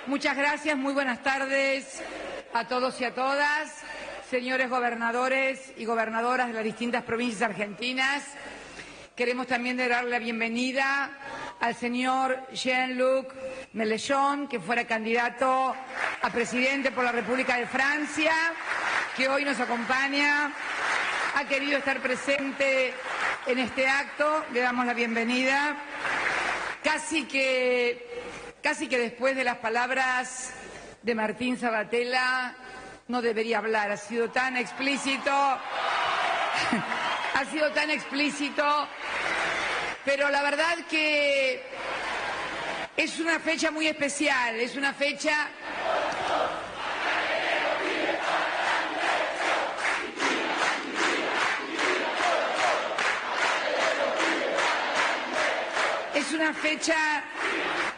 Muchas gracias, muy buenas tardes a todos y a todas, señores gobernadores y gobernadoras de las distintas provincias argentinas. Queremos también darle la bienvenida al señor Jean-Luc Mélenchon, que fuera candidato a presidente por la República de Francia, que hoy nos acompaña. Ha querido estar presente en este acto, le damos la bienvenida. Casi que después de las palabras de Martín Sabatella no debería hablar, ha sido tan explícito, pero la verdad que es una fecha muy especial, es una fecha...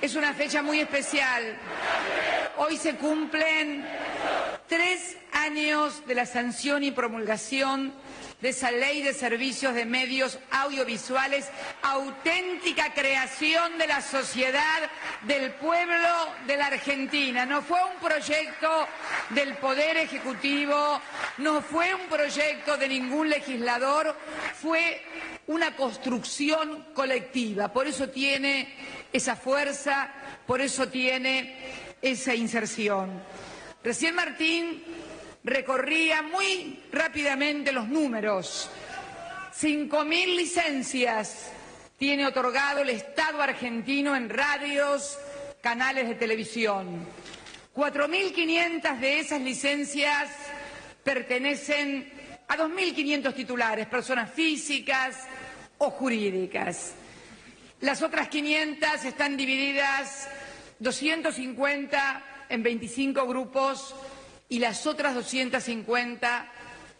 Es una fecha muy especial. Hoy se cumplen 3 años de la sanción y promulgación de esa ley de servicios de medios audiovisuales, auténtica creación de la sociedad, del pueblo de la Argentina. No fue un proyecto del Poder Ejecutivo, no fue un proyecto de ningún legislador, fue una construcción colectiva. Por eso tiene esa fuerza, por eso tiene esa inserción. Recién Martín recorría muy rápidamente los números. 5.000 licencias tiene otorgado el Estado argentino en radios, canales de televisión. 4.500 de esas licencias pertenecen a 2.500 titulares, personas físicas o jurídicas. Las otras 500 están divididas 250 en 25 grupos y las otras 250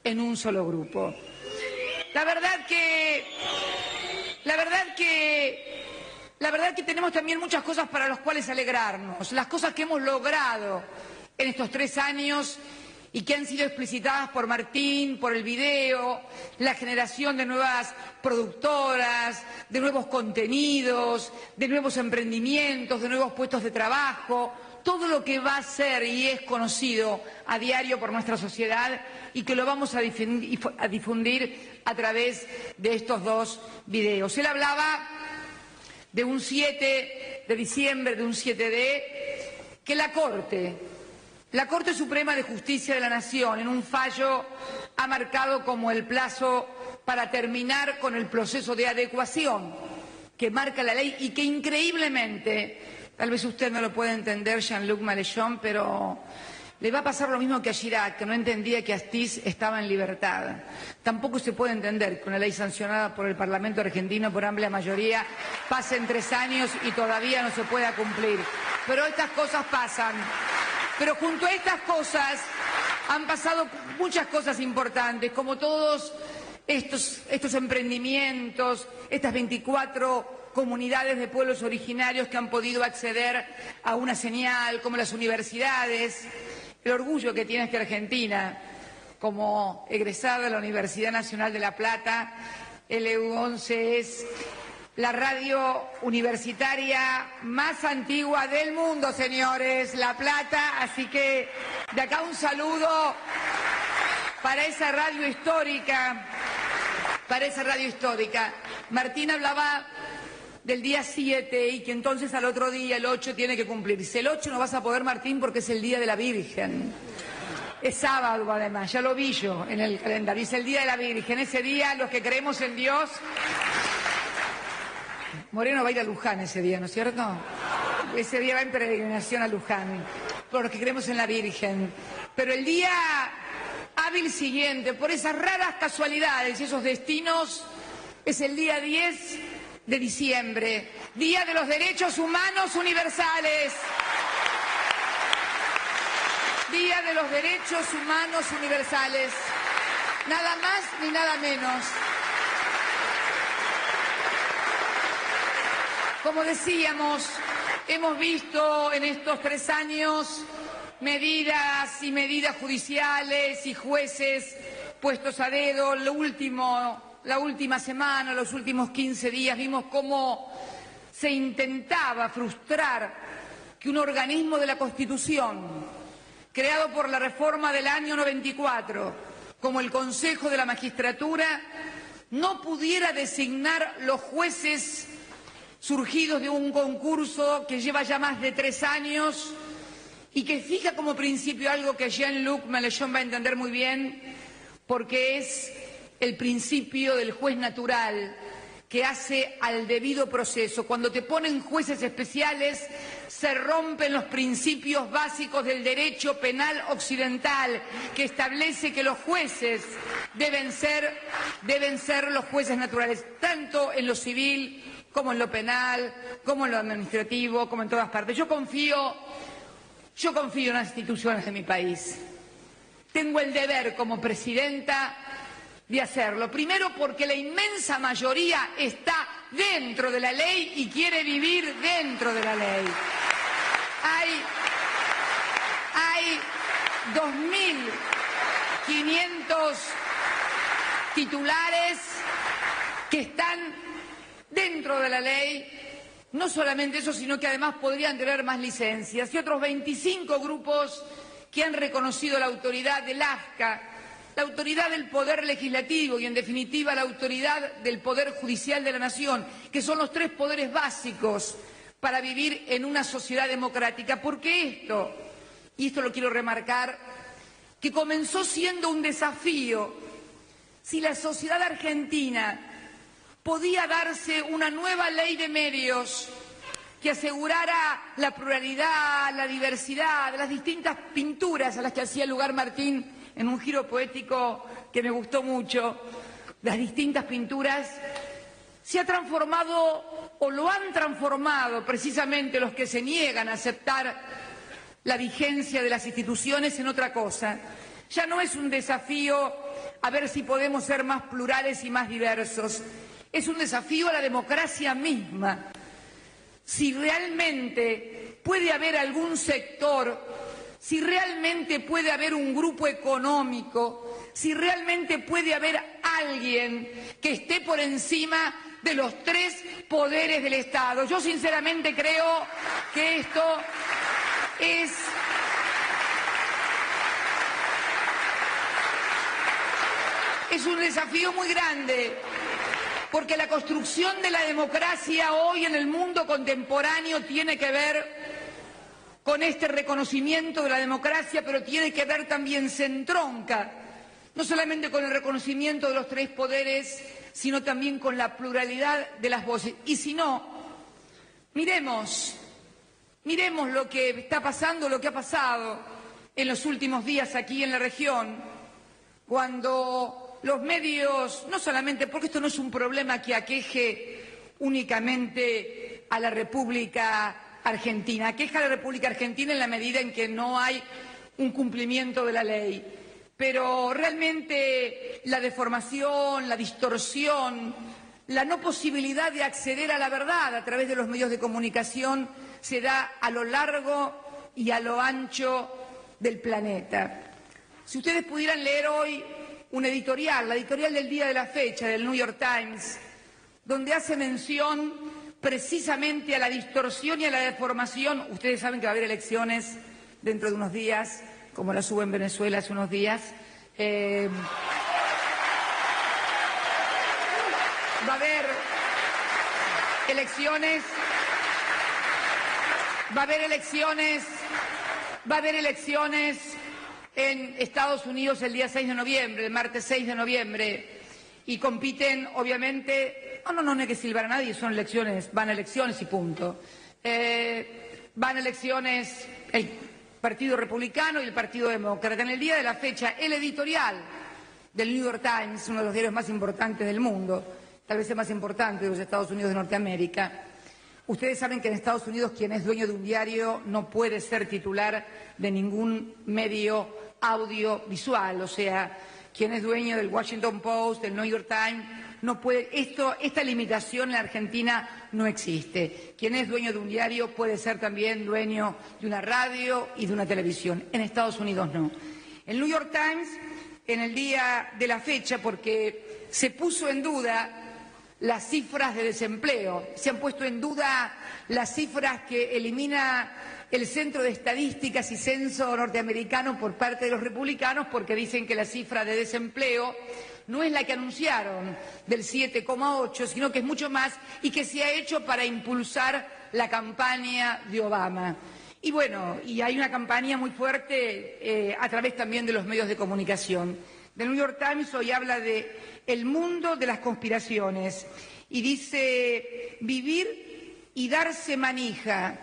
en un solo grupo. La verdad que tenemos también muchas cosas para las cuales alegrarnos, las cosas que hemos logrado en estos 3 años y que han sido explicitadas por Martín, por el video, la generación de nuevas productoras, de nuevos contenidos, de nuevos emprendimientos, de nuevos puestos de trabajo, todo lo que va a ser y es conocido a diario por nuestra sociedad y que lo vamos a difundir a través de estos 2 videos. Él hablaba de un 7 de diciembre, de un 7D, que la Corte Suprema de Justicia de la Nación, en un fallo, ha marcado como el plazo para terminar con el proceso de adecuación que marca la ley y que increíblemente, tal vez usted no lo pueda entender, Jean-Luc Mélenchon, pero le va a pasar lo mismo que a Chirac, que no entendía que Astiz estaba en libertad. Tampoco se puede entender que una ley sancionada por el Parlamento argentino por amplia mayoría pasen 3 años y todavía no se pueda cumplir. Pero estas cosas pasan. Pero junto a estas cosas han pasado muchas cosas importantes, como todos estos emprendimientos, estas 24 comunidades de pueblos originarios que han podido acceder a una señal, como las universidades, el orgullo que tiene esta Argentina como egresada de la Universidad Nacional de La Plata. LU11 es la radio universitaria más antigua del mundo, señores, La Plata, así que de acá un saludo para esa radio histórica, Martín hablaba del día 7 y que entonces al otro día, el 8, tiene que cumplirse. El 8 no vas a poder, Martín, porque es el Día de la Virgen. Es sábado, además, ya lo vi yo en el calendario, es el Día de la Virgen. Ese día, los que creemos en Dios... Moreno va a ir a Luján ese día, ¿no es cierto? Ese día va en peregrinación a Luján, por los que creemos en la Virgen. Pero el día hábil siguiente, por esas raras casualidades y esos destinos, es el día 10 de diciembre, Día de los Derechos Humanos Universales. Día de los Derechos Humanos Universales. Nada más ni nada menos. Como decíamos, hemos visto en estos 3 años medidas y medidas judiciales y jueces puestos a dedo. La última semana, los últimos 15 días, vimos cómo se intentaba frustrar que un organismo de la Constitución, creado por la reforma del año 94, como el Consejo de la Magistratura, no pudiera designar los jueces surgidos de un concurso que lleva ya más de 3 años y que fija como principio algo que Jean-Luc Mélenchon va a entender muy bien, porque es el principio del juez natural que hace al debido proceso. Cuando te ponen jueces especiales, se rompen los principios básicos del derecho penal occidental, que establece que los jueces deben ser los jueces naturales, tanto en lo civil como en lo penal, como en lo administrativo, como en todas partes. Yo confío en las instituciones de mi país. Tengo el deber como presidenta de hacerlo. Primero, porque la inmensa mayoría está dentro de la ley y quiere vivir dentro de la ley. Hay 2.500 titulares que están dentro de la ley. No solamente eso, sino que además podrían tener más licencias. Y otros 25 grupos que han reconocido la autoridad del AFCA, la autoridad del Poder Legislativo y, en definitiva, la autoridad del Poder Judicial de la Nación, que son los 3 poderes básicos para vivir en una sociedad democrática. Porque esto, y esto lo quiero remarcar, que comenzó siendo un desafío, si la sociedad argentina podía darse una nueva ley de medios que asegurara la pluralidad, la diversidad, las distintas pinturas a las que hacía lugar Martín en un giro poético que me gustó mucho, las distintas pinturas, se ha transformado o lo han transformado precisamente los que se niegan a aceptar la vigencia de las instituciones en otra cosa. Ya no es un desafío a ver si podemos ser más plurales y más diversos, es un desafío a la democracia misma. Si realmente puede haber algún sector, si realmente puede haber un grupo económico, si realmente puede haber alguien que esté por encima de los 3 poderes del Estado. Yo sinceramente creo que esto es un desafío muy grande, porque la construcción de la democracia hoy en el mundo contemporáneo tiene que ver con este reconocimiento de la democracia, pero tiene que ver también, se entronca, no solamente con el reconocimiento de los 3 poderes, sino también con la pluralidad de las voces. Y si no, miremos lo que está pasando, lo que ha pasado en los últimos días aquí en la región, cuando los medios, no solamente, porque esto no es un problema que aqueje únicamente a la República Argentina, aqueja a la República Argentina en la medida en que no hay un cumplimiento de la ley, pero realmente la deformación, la distorsión, la no posibilidad de acceder a la verdad a través de los medios de comunicación se da a lo largo y a lo ancho del planeta. Si ustedes pudieran leer hoy un editorial, la editorial del día de la fecha del New York Times, donde hace mención precisamente a la distorsión y a la deformación. Ustedes saben que va a haber elecciones dentro de unos días, como las hubo en Venezuela hace unos días. Va a haber elecciones en Estados Unidos el día 6 de noviembre, el martes 6 de noviembre, y compiten, obviamente, no hay que silbar a nadie, son elecciones, van a elecciones y punto. Van a elecciones el Partido Republicano y el Partido Demócrata. En el día de la fecha, el editorial del New York Times, uno de los diarios más importantes del mundo, tal vez el más importante de los Estados Unidos de Norteamérica. Ustedes saben que en Estados Unidos quien es dueño de un diario no puede ser titular de ningún medio audiovisual, o sea, quien es dueño del Washington Post, del New York Times, no puede. Esta limitación en la Argentina no existe. Quien es dueño de un diario puede ser también dueño de una radio y de una televisión. En Estados Unidos no. El New York Times, en el día de la fecha, porque se puso en duda las cifras de desempleo. Se han puesto en duda las cifras que elimina el Centro de Estadísticas y Censo norteamericano por parte de los republicanos, porque dicen que la cifra de desempleo no es la que anunciaron, del 7,8, sino que es mucho más y que se ha hecho para impulsar la campaña de Obama. Y bueno, y hay una campaña muy fuerte a través también de los medios de comunicación. The New York Times hoy habla de el mundo de las conspiraciones y dice vivir y darse manija.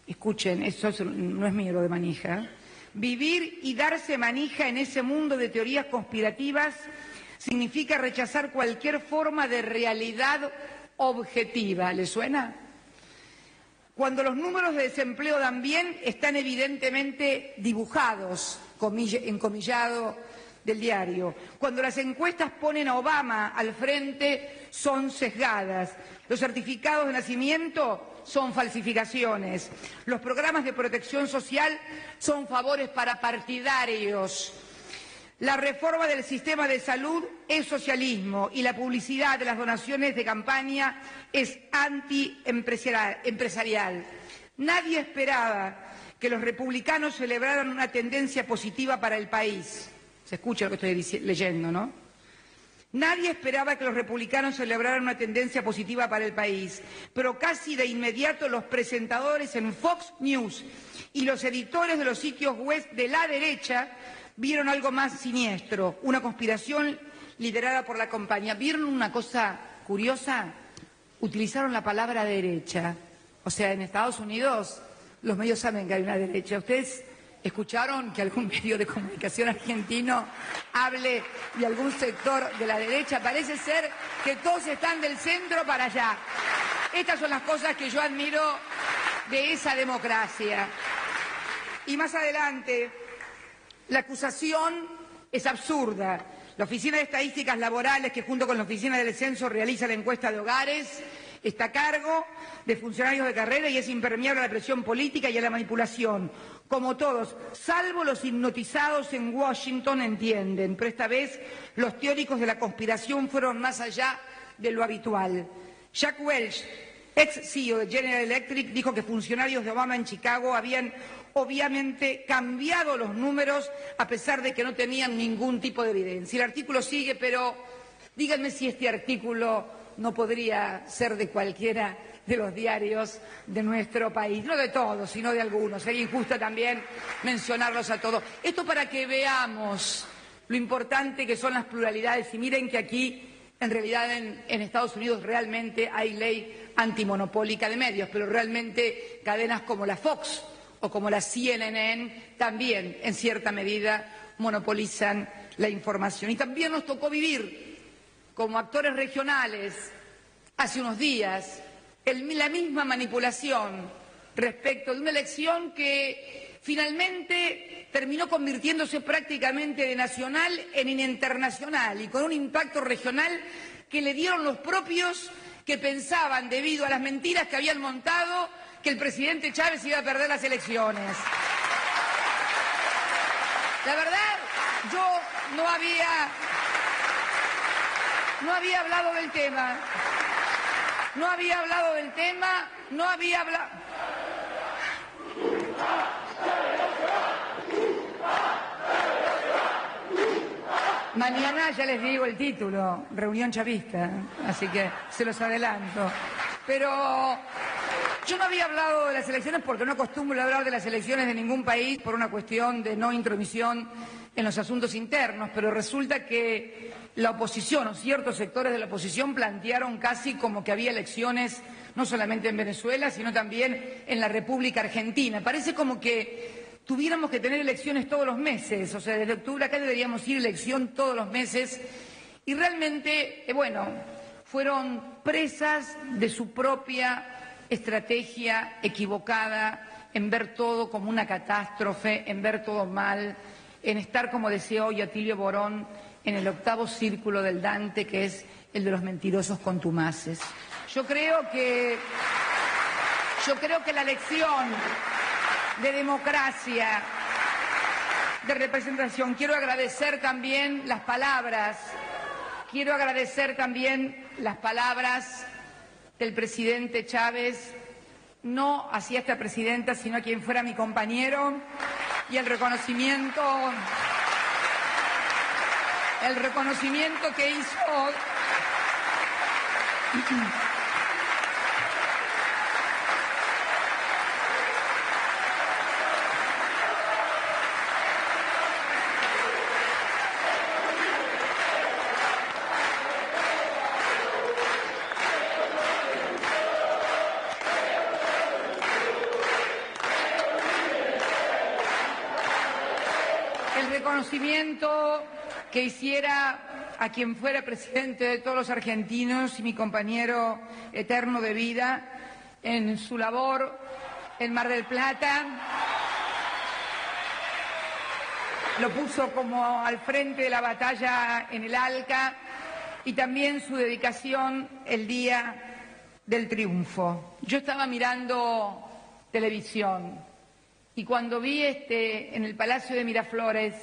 Escuchen, eso no es mío lo de manija. Vivir y darse manija en ese mundo de teorías conspirativas significa rechazar cualquier forma de realidad objetiva. ¿Le suena? Cuando los números de desempleo dan bien, están evidentemente dibujados, encomillado del diario. Cuando las encuestas ponen a Obama al frente, son sesgadas. Los certificados de nacimiento son falsificaciones. Los programas de protección social son favores para partidarios. La reforma del sistema de salud es socialismo y la publicidad de las donaciones de campaña es antiempresarial. Nadie esperaba que los republicanos celebraran una tendencia positiva para el país. Se escucha lo que estoy leyendo, ¿no? Nadie esperaba que los republicanos celebraran una tendencia positiva para el país, pero casi de inmediato los presentadores en Fox News y los editores de los sitios web de la derecha vieron algo más siniestro, una conspiración liderada por la compañía. ¿Vieron una cosa curiosa? Utilizaron la palabra derecha. O sea, en Estados Unidos los medios saben que hay una derecha. ¿Ustedes escucharon que algún medio de comunicación argentino hable de algún sector de la derecha? Parece ser que todos están del centro para allá. Estas son las cosas que yo admiro de esa democracia. Y más adelante, la acusación es absurda. La Oficina de Estadísticas Laborales, que junto con la Oficina del Censo realiza la encuesta de hogares, está a cargo de funcionarios de carrera y es impermeable a la presión política y a la manipulación. Como todos, salvo los hipnotizados en Washington, entienden, pero esta vez los teóricos de la conspiración fueron más allá de lo habitual. Jack Welch, ex CEO de General Electric, dijo que funcionarios de Obama en Chicago habían obviamente cambiado los números a pesar de que no tenían ningún tipo de evidencia. El artículo sigue, pero díganme si este artículo no podría ser de cualquiera de los diarios de nuestro país, no de todos, sino de algunos. Sería injusto también mencionarlos a todos. Esto para que veamos lo importante que son las pluralidades. Y miren que aquí, en realidad, en Estados Unidos realmente hay ley antimonopólica de medios, pero realmente cadenas como la Fox o como la CNN también, en cierta medida, monopolizan la información. Y también nos tocó vivir, como actores regionales, hace unos días, la misma manipulación respecto de una elección que finalmente terminó convirtiéndose prácticamente de nacional en internacional y con un impacto regional que le dieron los propios que pensaban, debido a las mentiras que habían montado, que el presidente Chávez iba a perder las elecciones. La verdad, yo no había hablado del tema. No había hablado del tema, no había hablado... Mañana ya les digo el título, reunión chavista, así que se los adelanto. Pero yo no había hablado de las elecciones porque no acostumbro a hablar de las elecciones de ningún país por una cuestión de no intromisión en los asuntos internos, pero resulta que la oposición o ciertos sectores de la oposición plantearon casi como que había elecciones no solamente en Venezuela, sino también en la República Argentina. Parece como que tuviéramos que tener elecciones todos los meses, o sea, desde octubre acá deberíamos ir a elección todos los meses, y realmente, fueron presas de su propia estrategia equivocada en ver todo como una catástrofe, en ver todo mal, en estar, como decía hoy Atilio Borón, en el octavo círculo del Dante, que es el de los mentirosos contumaces. Yo creo que la lección de democracia, de representación, quiero agradecer también las palabras quiero agradecer también las palabras del presidente Chávez, no hacia esta presidenta, sino a quien fuera mi compañero, y el reconocimiento que hizo que hiciera a quien fuera presidente de todos los argentinos y mi compañero eterno de vida en su labor en Mar del Plata. Lo puso como al frente de la batalla en el ALCA y también su dedicación el día del triunfo. Yo estaba mirando televisión y cuando vi en el Palacio de Miraflores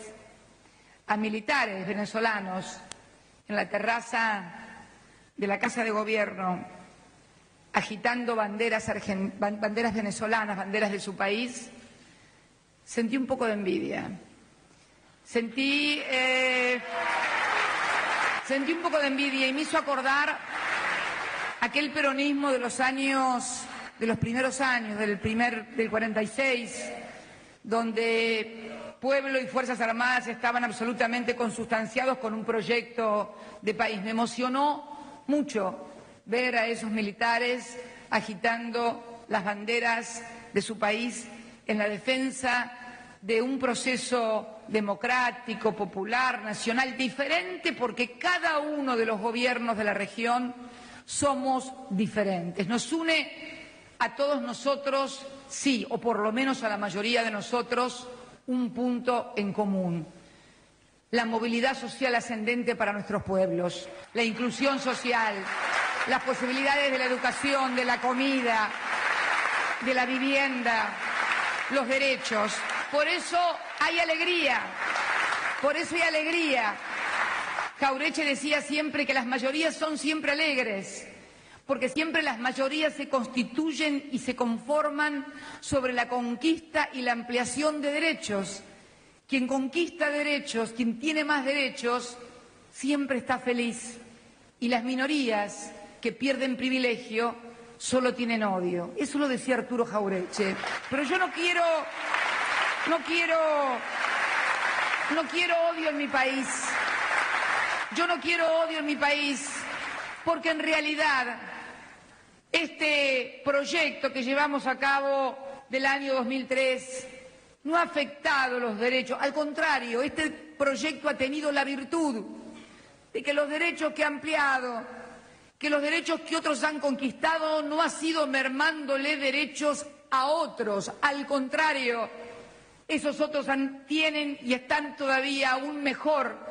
a militares venezolanos en la terraza de la Casa de Gobierno agitando banderas venezolanas, banderas de su país, sentí un poco de envidia. Sentí un poco de envidia y me hizo acordar aquel peronismo de los primeros años, del 46, donde pueblo y Fuerzas Armadas estaban absolutamente consustanciados con un proyecto de país. Me emocionó mucho ver a esos militares agitando las banderas de su país en la defensa de un proceso democrático, popular, nacional, diferente, porque cada uno de los gobiernos de la región somos diferentes. Nos une a todos nosotros, sí, o por lo menos a la mayoría de nosotros, un punto en común: la movilidad social ascendente para nuestros pueblos, la inclusión social, las posibilidades de la educación, de la comida, de la vivienda, los derechos. Por eso hay alegría, por eso hay alegría. Jauretche decía siempre que las mayorías son siempre alegres, porque siempre las mayorías se constituyen y se conforman sobre la conquista y la ampliación de derechos. Quien conquista derechos, quien tiene más derechos, siempre está feliz. Y las minorías que pierden privilegio solo tienen odio. Eso lo decía Arturo Jauretche. Pero yo no quiero odio en mi país. Yo no quiero odio en mi país, porque en realidad este proyecto que llevamos a cabo del año 2003 no ha afectado los derechos. Al contrario, este proyecto ha tenido la virtud de que los derechos que ha ampliado, que los derechos que otros han conquistado, no ha sido mermándole derechos a otros. Al contrario, esos otros tienen y están todavía aún mejor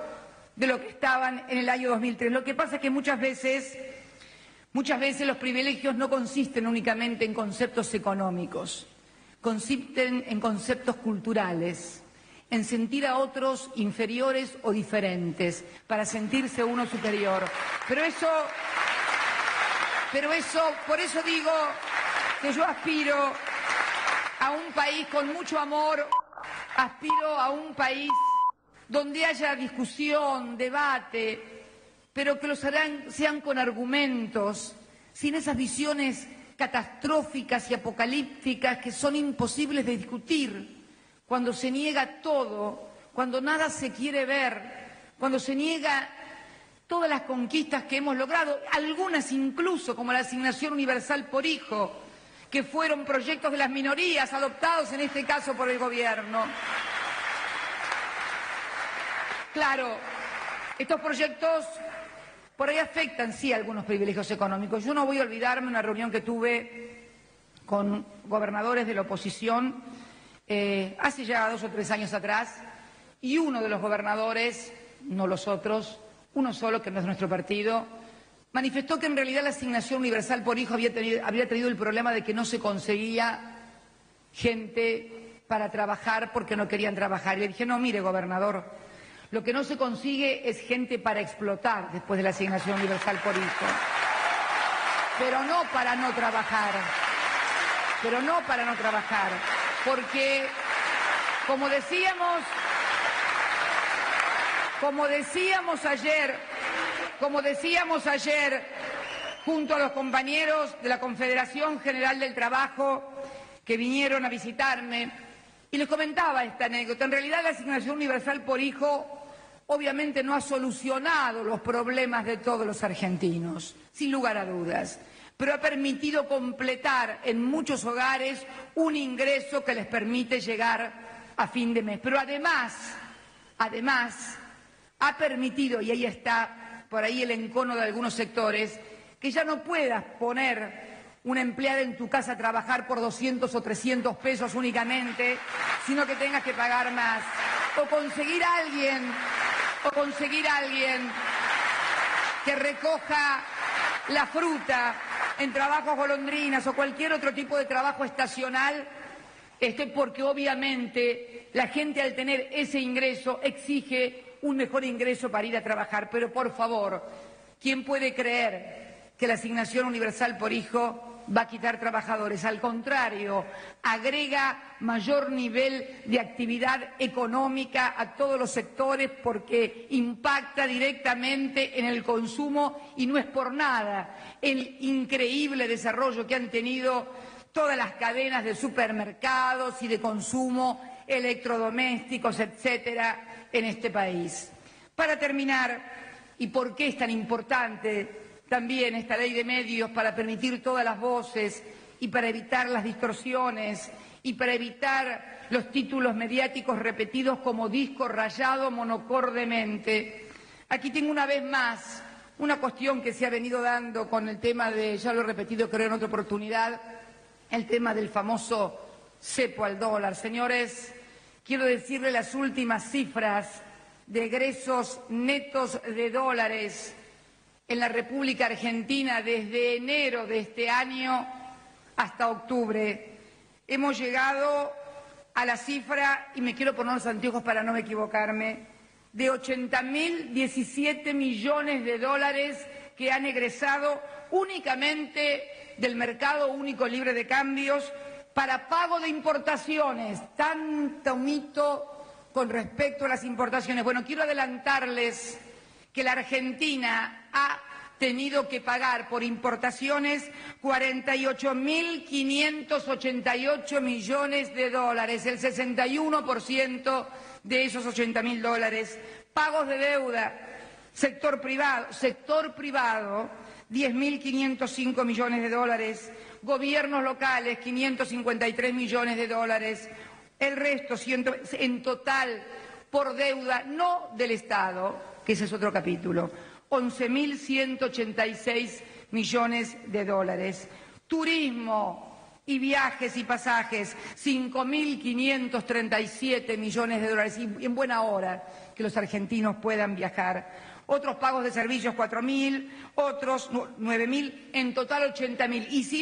de lo que estaban en el año 2003. Lo que pasa es que muchas veces los privilegios no consisten únicamente en conceptos económicos, consisten en conceptos culturales, en sentir a otros inferiores o diferentes, para sentirse uno superior. Por eso digo que yo aspiro a un país con mucho amor, aspiro a un país donde haya discusión, debate, pero que sean con argumentos, sin esas visiones catastróficas y apocalípticas que son imposibles de discutir, cuando se niega todo, cuando nada se quiere ver, cuando se niega todas las conquistas que hemos logrado, algunas incluso como la asignación universal por hijo, que fueron proyectos de las minorías adoptados en este caso por el gobierno. Claro, estos proyectos por ahí afectan, sí, algunos privilegios económicos. Yo no voy a olvidarme una reunión que tuve con gobernadores de la oposición hace ya 2 o 3 años atrás, y uno de los gobernadores, no los otros, uno solo, que no es nuestro partido, manifestó que en realidad la asignación universal por hijo había tenido el problema de que no se conseguía gente para trabajar porque no querían trabajar. Y le dije, no, mire, gobernador, Lo que no se consigue es gente para explotar después de la asignación universal por hijo. Pero no para no trabajar. Porque, como decíamos ayer, junto a los compañeros de la Confederación General del Trabajo que vinieron a visitarme, y les comentaba esta anécdota, en realidad la asignación universal por hijo obviamente no ha solucionado los problemas de todos los argentinos, sin lugar a dudas, pero ha permitido completar en muchos hogares un ingreso que les permite llegar a fin de mes. Pero además, ha permitido, y ahí está por ahí el encono de algunos sectores, que ya no puedas poner una empleada en tu casa a trabajar por 200 o 300 pesos únicamente, sino que tengas que pagar más. O conseguir a alguien que recoja la fruta en trabajos golondrinas o cualquier otro tipo de trabajo estacional, porque obviamente la gente al tener ese ingreso exige un mejor ingreso para ir a trabajar. Pero por favor, ¿quién puede creer que la asignación universal por hijo va a quitar trabajadores? Al contrario, agrega mayor nivel de actividad económica a todos los sectores porque impacta directamente en el consumo y no es por nada el increíble desarrollo que han tenido todas las cadenas de supermercados y de consumo, electrodomésticos, etcétera, en este país. Para terminar, ¿y por qué es tan importante también esta ley de medios? Para permitir todas las voces y para evitar las distorsiones y para evitar los títulos mediáticos repetidos como disco rayado monocordemente. Aquí tengo una vez más una cuestión que se ha venido dando con el tema de, ya lo he repetido creo en otra oportunidad, el tema del famoso cepo al dólar. Señores, quiero decirles las últimas cifras de egresos netos de dólares en la República Argentina desde enero de este año hasta octubre. Hemos llegado a la cifra, y me quiero poner los anteojos para no equivocarme, de 80.017 millones de dólares que han egresado únicamente del mercado único libre de cambios para pago de importaciones. Tanto mito con respecto a las importaciones. Bueno, quiero adelantarles que la Argentina ha tenido que pagar por importaciones 48.588 millones de dólares, el 61% de esos 80.000 dólares. Pagos de deuda, sector privado, 10.505 millones de dólares, gobiernos locales, 553 millones de dólares, el resto en total por deuda, no del Estado, que ese es otro capítulo, 11.186 millones de dólares. Turismo y viajes y pasajes, 5.537 millones de dólares, y en buena hora que los argentinos puedan viajar. Otros pagos de servicios, 4.000, otros 9.000, en total 80.000. Y si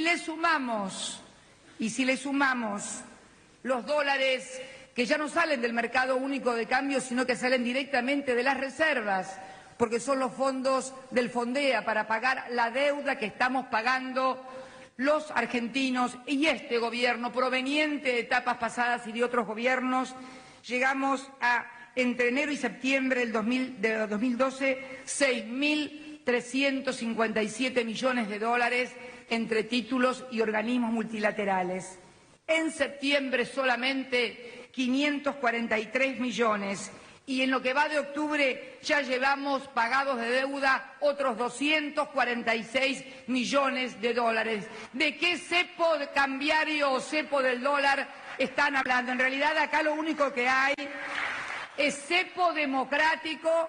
le sumamos los dólares que ya no salen del mercado único de cambio, sino que salen directamente de las reservas, porque son los fondos del Fondea para pagar la deuda que estamos pagando los argentinos y este gobierno, proveniente de etapas pasadas y de otros gobiernos, llegamos a, entre enero y septiembre de 2012, 6.357 millones de dólares entre títulos y organismos multilaterales. En septiembre solamente 543 millones. Y en lo que va de octubre ya llevamos pagados de deuda otros 246 millones de dólares. ¿De qué cepo cambiario o cepo del dólar están hablando? En realidad acá lo único que hay es cepo democrático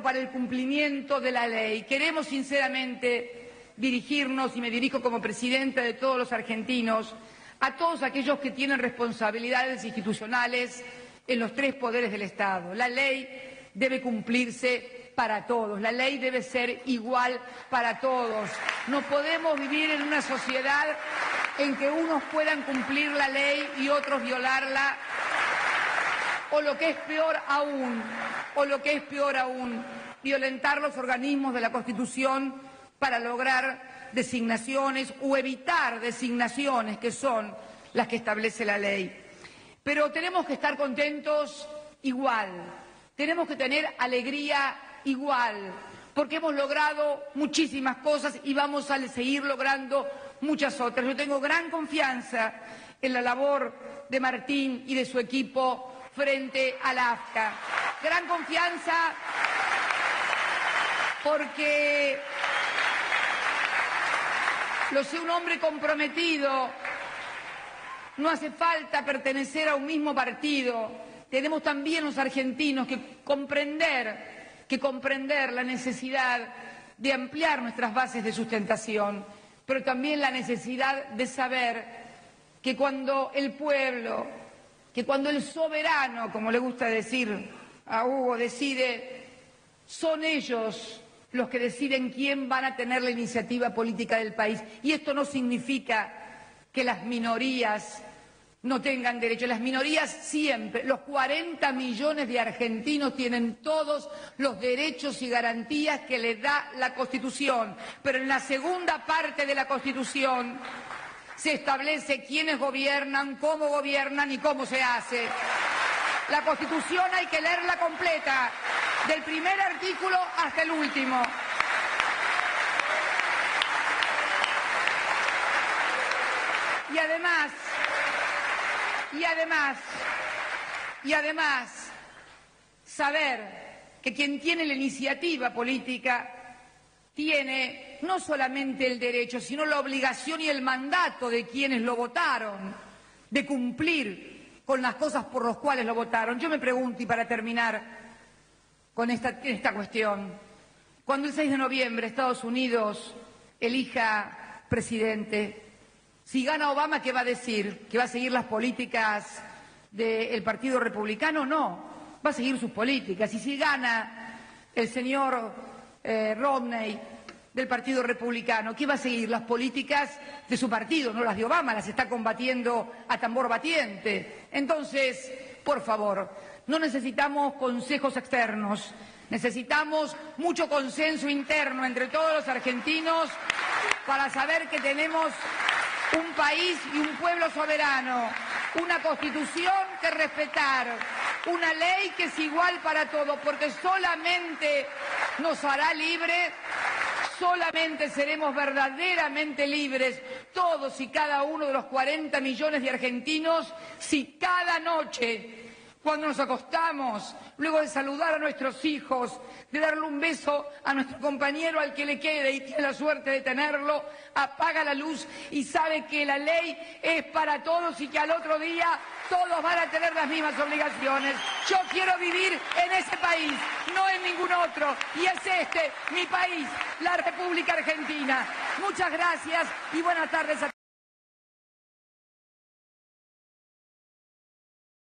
para el cumplimiento de la ley. Queremos sinceramente dirigirnos, y me dirijo como presidenta de todos los argentinos, a todos aquellos que tienen responsabilidades institucionales en los tres poderes del Estado. La ley debe cumplirse para todos, la ley debe ser igual para todos. No podemos vivir en una sociedad en que unos puedan cumplir la ley y otros violarla, o lo que es peor aún, violentar los organismos de la Constitución para lograr designaciones o evitar designaciones que son las que establece la ley. Pero tenemos que estar contentos igual, tenemos que tener alegría igual, porque hemos logrado muchísimas cosas y vamos a seguir logrando muchas otras. Yo tengo gran confianza en la labor de Martín y de su equipo frente a la AFCA. Gran confianza porque lo sé un hombre comprometido. No hace falta pertenecer a un mismo partido. Tenemos también los argentinos que comprender la necesidad de ampliar nuestras bases de sustentación, pero también la necesidad de saber que cuando el pueblo, que cuando el soberano, como le gusta decir a Hugo, decide, son ellos los que deciden quién van a tener la iniciativa política del país. Y esto no significa que las minorías no tengan derecho. Las minorías siempre, los 40 millones de argentinos tienen todos los derechos y garantías que les da la Constitución. Pero en la segunda parte de la Constitución se establece quiénes gobiernan, cómo gobiernan y cómo se hace. La Constitución hay que leerla completa, del primer artículo hasta el último. Y además, saber que quien tiene la iniciativa política tiene no solamente el derecho, sino la obligación y el mandato de quienes lo votaron, de cumplir con las cosas por las cuales lo votaron. Yo me pregunto, y para terminar con esta cuestión, cuando el 6 de noviembre Estados Unidos elija presidente, si gana Obama, ¿qué va a decir? ¿Que va a seguir las políticas del Partido Republicano? No, va a seguir sus políticas. Y si gana el señor Romney del Partido Republicano, ¿qué va a seguir? Las políticas de su partido, no las de Obama, las está combatiendo a tambor batiente. Entonces, por favor, no necesitamos consejos externos, necesitamos mucho consenso interno entre todos los argentinos para saber que tenemos un país y un pueblo soberano, una Constitución que respetar, una ley que es igual para todos, porque solamente nos hará libres, solamente seremos verdaderamente libres todos y cada uno de los 40 millones de argentinos si cada noche, cuando nos acostamos, luego de saludar a nuestros hijos, de darle un beso a nuestro compañero al que le quede y tiene la suerte de tenerlo, apaga la luz y sabe que la ley es para todos y que al otro día todos van a tener las mismas obligaciones. Yo quiero vivir en ese país, no en ningún otro, y es este mi país, la República Argentina. Muchas gracias y buenas tardes a todos.